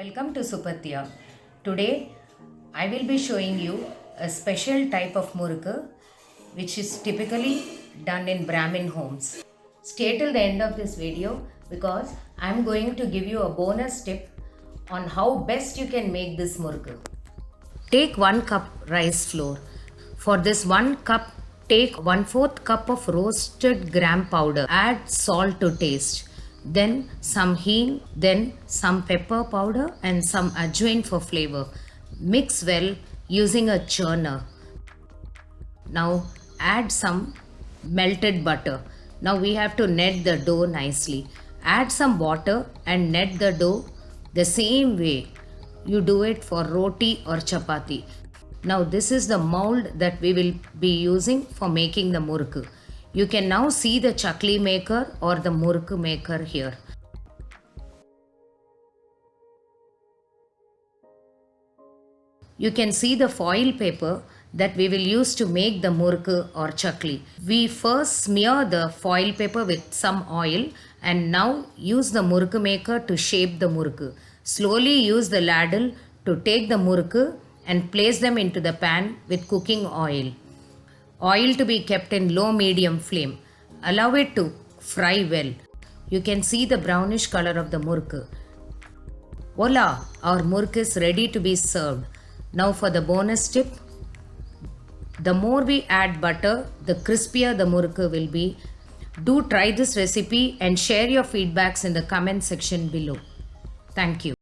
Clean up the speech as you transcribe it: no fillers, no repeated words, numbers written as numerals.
Welcome to Supatya. Today I will be showing you a special type of murukku which is typically done in Brahmin homes. Stay till the end of this video because I am going to give you a bonus tip on how best you can make this murukku. Take 1 cup rice flour. For this 1 cup, take 1/4 cup of roasted gram powder. Add salt to taste. Then some hing, then some pepper powder and some ajwain for flavor. Mix well using a churner. Now add some melted butter. Now we have to knead the dough nicely. Add some water and knead the dough the same way you do it for roti or chapati. Now this is the mold that we will be using for making the murukku. You can now see the chakli maker or the murukku maker here. You can see the foil paper that we will use to make the murukku or chakli. We first smear the foil paper with some oil and now use the murukku maker to shape the murukku. Slowly use the ladle to take the murukku and place them into the pan with cooking oil. Oil to be kept in low-medium flame. Allow it to fry well. You can see the brownish color of the murukku. Voila! Our murukku is ready to be served. Now for the bonus tip. The more we add butter, the crispier the murukku will be. Do try this recipe and share your feedbacks in the comment section below. Thank you.